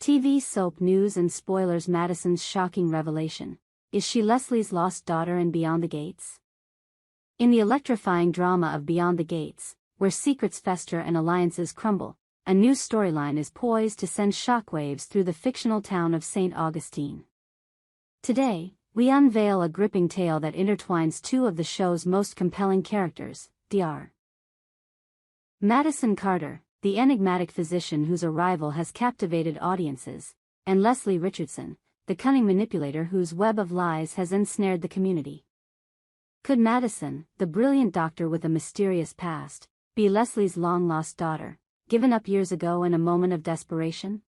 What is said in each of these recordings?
TV soap news and spoilers. Madison's shocking revelation. Is she Leslie's lost daughter in Beyond the Gates? In the electrifying drama of Beyond the Gates, where secrets fester and alliances crumble, a new storyline is poised to send shockwaves through the fictional town of St. Augustine. Today, we unveil a gripping tale that intertwines two of the show's most compelling characters, Dr. Madison Carter, the enigmatic physician whose arrival has captivated audiences, and Leslie Richardson, the cunning manipulator whose web of lies has ensnared the community. Could Madison, the brilliant doctor with a mysterious past, be Leslie's long-lost daughter, given up years ago in a moment of desperation?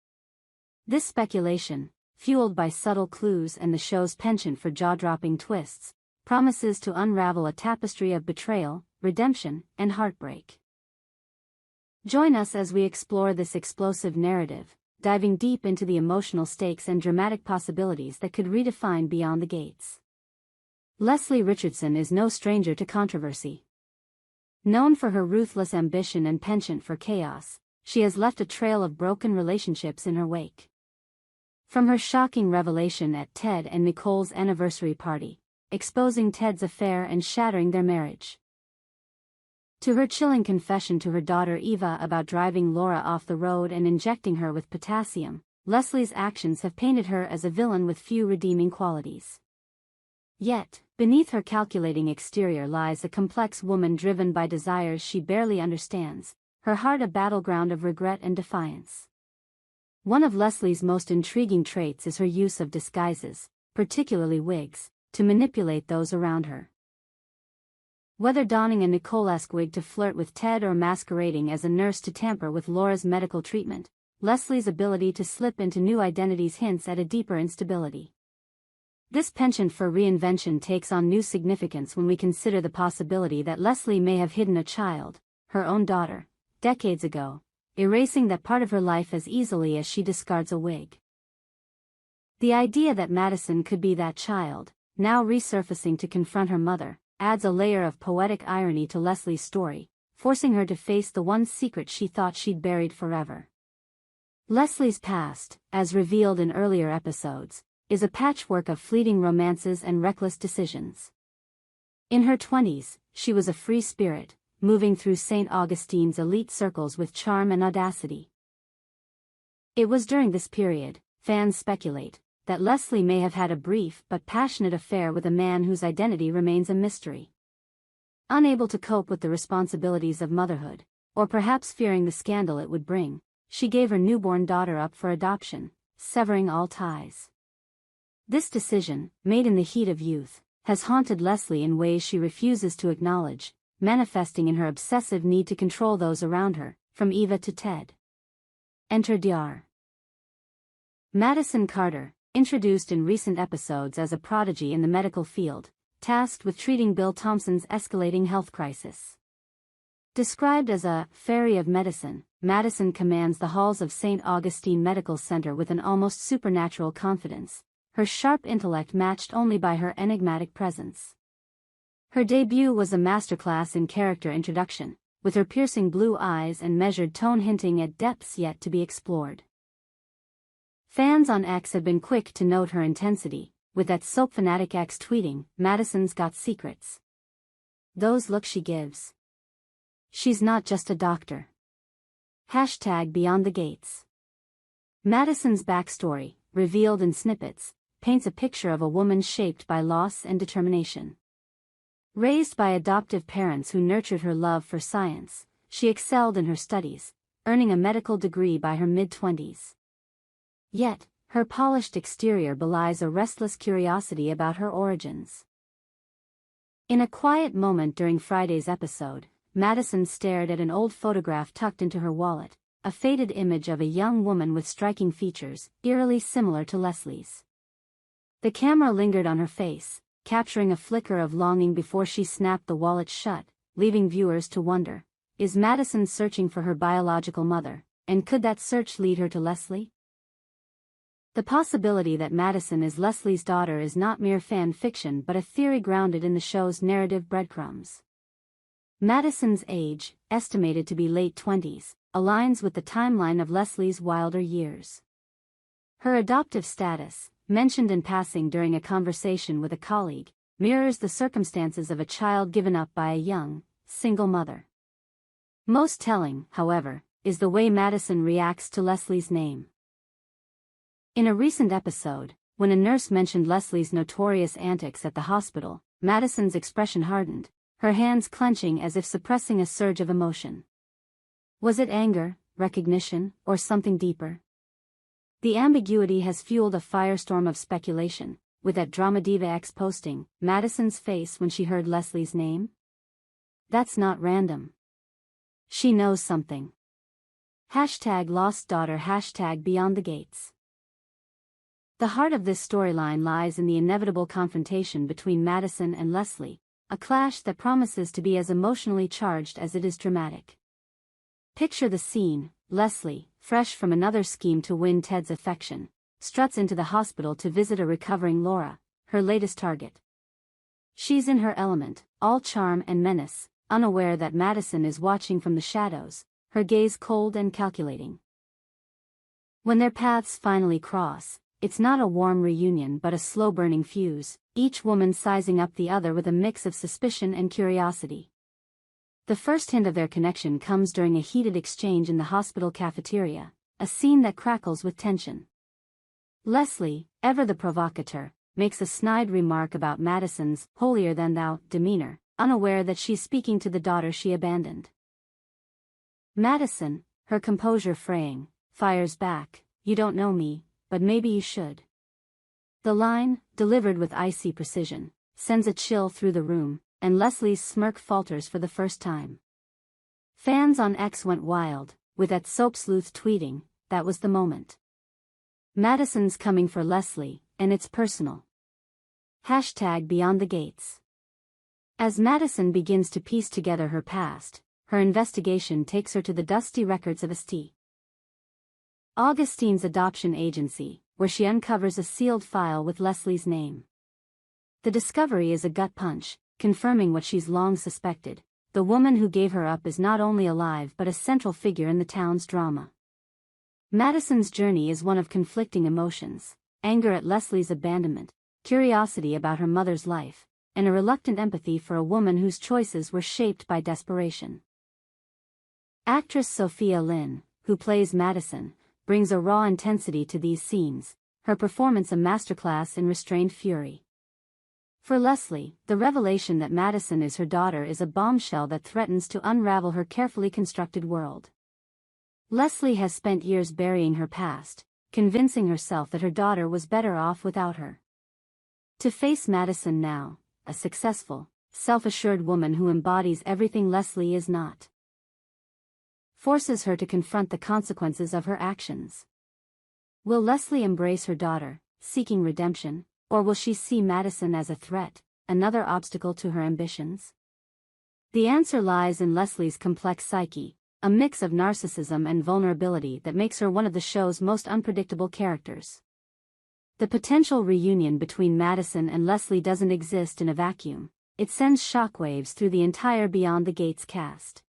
This speculation, fueled by subtle clues and the show's penchant for jaw-dropping twists, promises to unravel a tapestry of betrayal, redemption, and heartbreak. Join us as we explore this explosive narrative, diving deep into the emotional stakes and dramatic possibilities that could redefine Beyond the Gates. Leslie Richardson is no stranger to controversy. Known for her ruthless ambition and penchant for chaos, she has left a trail of broken relationships in her wake. From her shocking revelation at Ted and Nicole's anniversary party, exposing Ted's affair and shattering their marriage, to her chilling confession to her daughter Eva about driving Laura off the road and injecting her with potassium, Leslie's actions have painted her as a villain with few redeeming qualities. Yet, beneath her calculating exterior lies a complex woman driven by desires she barely understands, her heart a battleground of regret and defiance. One of Leslie's most intriguing traits is her use of disguises, particularly wigs, to manipulate those around her. Whether donning a Nicole-esque wig to flirt with Ted or masquerading as a nurse to tamper with Laura's medical treatment, Leslie's ability to slip into new identities hints at a deeper instability. This penchant for reinvention takes on new significance when we consider the possibility that Leslie may have hidden a child, her own daughter, decades ago, erasing that part of her life as easily as she discards a wig. The idea that Madison could be that child, now resurfacing to confront her mother, adds a layer of poetic irony to Leslie's story, forcing her to face the one secret she thought she'd buried forever. Leslie's past, as revealed in earlier episodes, is a patchwork of fleeting romances and reckless decisions. In her 20s, she was a free spirit, moving through St. Augustine's elite circles with charm and audacity. It was during this period, fans speculate, that Leslie may have had a brief but passionate affair with a man whose identity remains a mystery. Unable to cope with the responsibilities of motherhood, or perhaps fearing the scandal it would bring, she gave her newborn daughter up for adoption, severing all ties. This decision, made in the heat of youth, has haunted Leslie in ways she refuses to acknowledge, manifesting in her obsessive need to control those around her, from Eva to Ted. Enter Dr. Madison Carter, introduced in recent episodes as a prodigy in the medical field, tasked with treating Bill Thompson's escalating health crisis. Described as a fairy of medicine, Madison commands the halls of St. Augustine Medical Center with an almost supernatural confidence, her sharp intellect matched only by her enigmatic presence. Her debut was a masterclass in character introduction, with her piercing blue eyes and measured tone hinting at depths yet to be explored. Fans on X have been quick to note her intensity, with that soap fanatic X tweeting, "Madison's got secrets. Those looks she gives. She's not just a doctor." #Beyond the Gates. Madison's backstory, revealed in snippets, paints a picture of a woman shaped by loss and determination. Raised by adoptive parents who nurtured her love for science, she excelled in her studies, earning a medical degree by her mid-20s. Yet, her polished exterior belies a restless curiosity about her origins. In a quiet moment during Friday's episode, Madison stared at an old photograph tucked into her wallet, a faded image of a young woman with striking features, eerily similar to Leslie's. The camera lingered on her face, capturing a flicker of longing before she snapped the wallet shut, leaving viewers to wonder, is Madison searching for her biological mother, and could that search lead her to Leslie? The possibility that Madison is Leslie's daughter is not mere fan fiction but a theory grounded in the show's narrative breadcrumbs. Madison's age, estimated to be late 20s, aligns with the timeline of Leslie's wilder years. Her adoptive status, mentioned in passing during a conversation with a colleague, mirrors the circumstances of a child given up by a young, single mother. Most telling, however, is the way Madison reacts to Leslie's name. In a recent episode, when a nurse mentioned Leslie's notorious antics at the hospital, Madison's expression hardened, her hands clenching as if suppressing a surge of emotion. Was it anger, recognition, or something deeper? The ambiguity has fueled a firestorm of speculation, with that Drama Diva X posting Madison's face when she heard Leslie's name. That's not random. She knows something. #LostDaughter #BeyondTheGates. The heart of this storyline lies in the inevitable confrontation between Madison and Leslie, a clash that promises to be as emotionally charged as it is dramatic. Picture the scene: Leslie, fresh from another scheme to win Ted's affection, struts into the hospital to visit a recovering Laura, her latest target. She's in her element, all charm and menace, unaware that Madison is watching from the shadows, her gaze cold and calculating. When their paths finally cross, it's not a warm reunion but a slow-burning fuse, each woman sizing up the other with a mix of suspicion and curiosity. The first hint of their connection comes during a heated exchange in the hospital cafeteria, a scene that crackles with tension. Leslie, ever the provocateur, makes a snide remark about Madison's holier-than-thou demeanor, unaware that she's speaking to the daughter she abandoned. Madison, her composure fraying, fires back, "You don't know me, but maybe you should." The line, delivered with icy precision, sends a chill through the room, and Leslie's smirk falters for the first time. Fans on X went wild, with that soap sleuth tweeting, "That was the moment. Madison's coming for Leslie, and it's personal." #BeyondTheGates. As Madison begins to piece together her past, her investigation takes her to the dusty records of St. Augustine's adoption agency, where she uncovers a sealed file with Leslie's name. The discovery is a gut punch, confirming what she's long suspected: the woman who gave her up is not only alive but a central figure in the town's drama. Madison's journey is one of conflicting emotions: anger at Leslie's abandonment, curiosity about her mother's life, and a reluctant empathy for a woman whose choices were shaped by desperation. Actress Sophia Lynn, who plays Madison, brings a raw intensity to these scenes, her performance a masterclass in restrained fury. For Leslie, the revelation that Madison is her daughter is a bombshell that threatens to unravel her carefully constructed world. Leslie has spent years burying her past, convincing herself that her daughter was better off without her. To face Madison now, a successful, self-assured woman who embodies everything Leslie is not, forces her to confront the consequences of her actions. Will Leslie embrace her daughter, seeking redemption, or will she see Madison as a threat, another obstacle to her ambitions? The answer lies in Leslie's complex psyche, a mix of narcissism and vulnerability that makes her one of the show's most unpredictable characters. The potential reunion between Madison and Leslie doesn't exist in a vacuum. It sends shockwaves through the entire Beyond the Gates cast.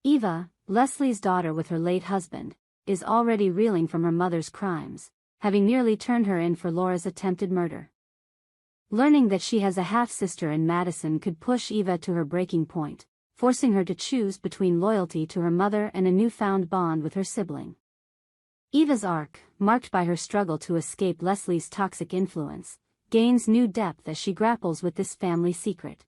Eva, Leslie's daughter with her late husband, is already reeling from her mother's crimes, having nearly turned her in for Laura's attempted murder. Learning that she has a half-sister in Madison could push Eva to her breaking point, forcing her to choose between loyalty to her mother and a newfound bond with her sibling. Eva's arc, marked by her struggle to escape Leslie's toxic influence, gains new depth as she grapples with this family secret.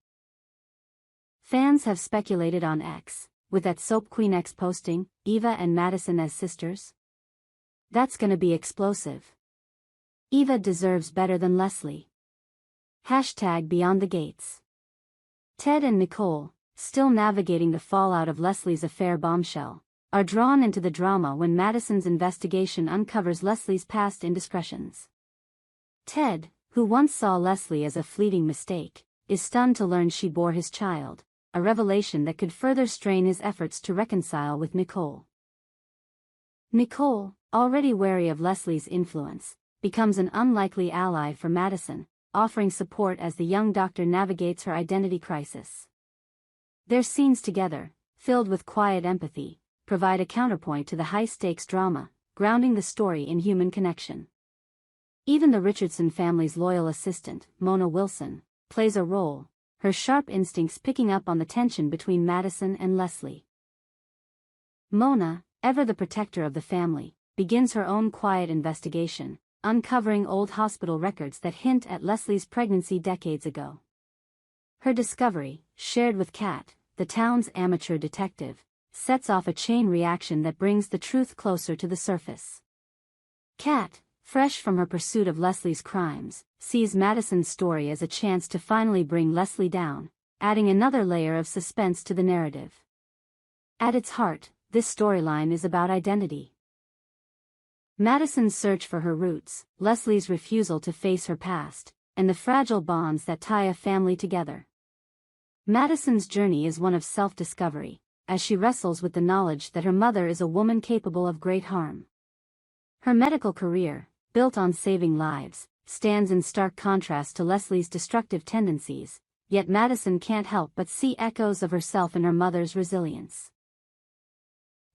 Fans have speculated on X, with that Soap Queen X posting, Eva and Madison as sisters. That's gonna be explosive. Eva deserves better than Leslie. #BeyondTheGates. Ted and Nicole, still navigating the fallout of Leslie's affair bombshell, are drawn into the drama when Madison's investigation uncovers Leslie's past indiscretions. Ted, who once saw Leslie as a fleeting mistake, is stunned to learn she bore his child, a revelation that could further strain his efforts to reconcile with Nicole. Nicole, already wary of Leslie's influence, becomes an unlikely ally for Madison, offering support as the young doctor navigates her identity crisis. Their scenes together, filled with quiet empathy, provide a counterpoint to the high-stakes drama, grounding the story in human connection. Even the Richardson family's loyal assistant, Mona Wilson, plays a role, her sharp instincts picking up on the tension between Madison and Leslie. Mona, ever the protector of the family, begins her own quiet investigation, uncovering old hospital records that hint at Leslie's pregnancy decades ago. Her discovery, shared with Kat, the town's amateur detective, sets off a chain reaction that brings the truth closer to the surface. Kat, fresh from her pursuit of Leslie's crimes, sees Madison's story as a chance to finally bring Leslie down, adding another layer of suspense to the narrative. At its heart, this storyline is about identity. Madison's search for her roots, Leslie's refusal to face her past, and the fragile bonds that tie a family together. Madison's journey is one of self-discovery, as she wrestles with the knowledge that her mother is a woman capable of great harm. Her medical career, built on saving lives, stands in stark contrast to Leslie's destructive tendencies, yet Madison can't help but see echoes of herself in her mother's resilience.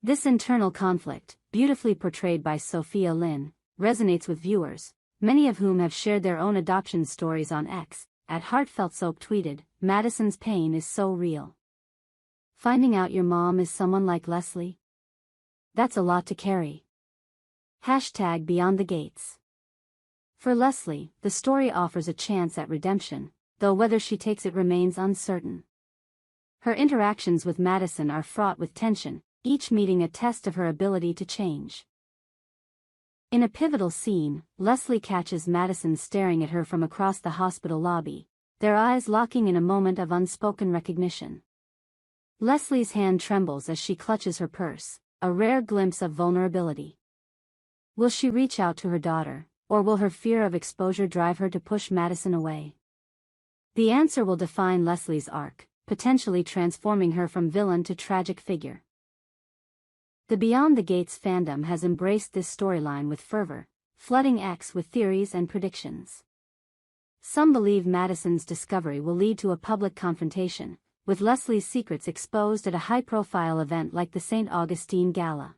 This internal conflict, beautifully portrayed by Sophia Lynn, resonates with viewers, many of whom have shared their own adoption stories on X. At Heartfelt Soap tweeted, "Madison's pain is so real. Finding out your mom is someone like Leslie? That's a lot to carry." #Beyond the Gates. For Leslie, the story offers a chance at redemption, though whether she takes it remains uncertain. Her interactions with Madison are fraught with tension, each meeting a test of her ability to change. In a pivotal scene, Leslie catches Madison staring at her from across the hospital lobby, their eyes locking in a moment of unspoken recognition. Leslie's hand trembles as she clutches her purse, a rare glimpse of vulnerability. Will she reach out to her daughter, or will her fear of exposure drive her to push Madison away? The answer will define Leslie's arc, potentially transforming her from villain to tragic figure. The Beyond the Gates fandom has embraced this storyline with fervor, flooding X with theories and predictions. Some believe Madison's discovery will lead to a public confrontation, with Leslie's secrets exposed at a high-profile event like the St. Augustine Gala.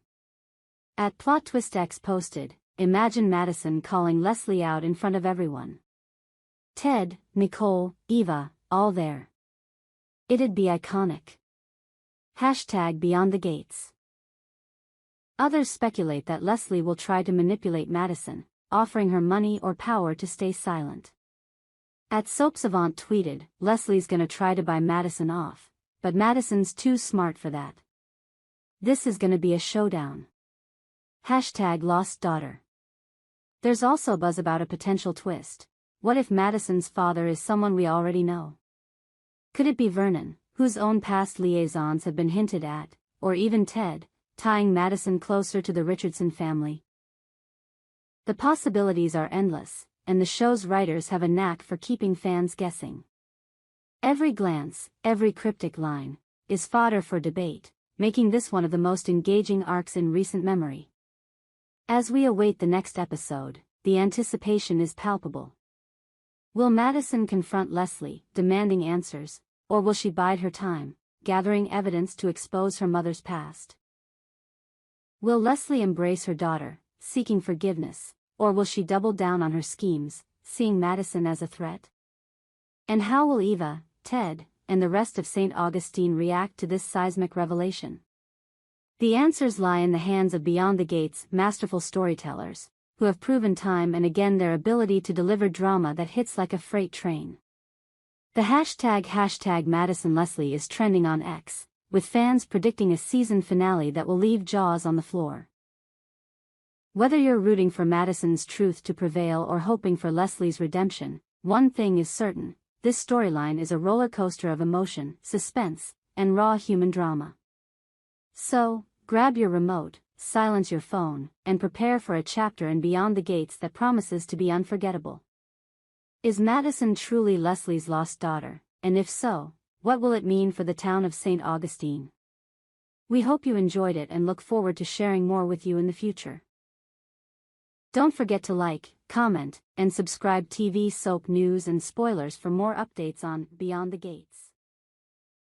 At Plot Twist X posted, "Imagine Madison calling Leslie out in front of everyone. Ted, Nicole, Eva, all there. It'd be iconic." #Beyond the Gates. Others speculate that Leslie will try to manipulate Madison, offering her money or power to stay silent. At Soap Savant tweeted, "Leslie's gonna try to buy Madison off, but Madison's too smart for that. This is gonna be a showdown." #Lost Daughter. There's also buzz about a potential twist. What if Madison's father is someone we already know? Could it be Vernon, whose own past liaisons have been hinted at, or even Ted, tying Madison closer to the Richardson family? The possibilities are endless, and the show's writers have a knack for keeping fans guessing. Every glance, every cryptic line, is fodder for debate, making this one of the most engaging arcs in recent memory. As we await the next episode, the anticipation is palpable. Will Madison confront Leslie, demanding answers, or will she bide her time, gathering evidence to expose her mother's past? Will Leslie embrace her daughter, seeking forgiveness, or will she double down on her schemes, seeing Madison as a threat? And how will Eva, Ted, and the rest of St. Augustine react to this seismic revelation? The answers lie in the hands of Beyond the Gates' masterful storytellers, who have proven time and again their ability to deliver drama that hits like a freight train. The hashtag Madison Leslie is trending on X, with fans predicting a season finale that will leave jaws on the floor. Whether you're rooting for Madison's truth to prevail or hoping for Leslie's redemption, one thing is certain: this storyline is a roller coaster of emotion, suspense, and raw human drama. So, grab your remote, silence your phone, and prepare for a chapter in Beyond the Gates that promises to be unforgettable. Is Madison truly Leslie's lost daughter, and if so, what will it mean for the town of St. Augustine? We hope you enjoyed it and look forward to sharing more with you in the future. Don't forget to like, comment, and subscribe. TV soap news and spoilers for more updates on Beyond the Gates.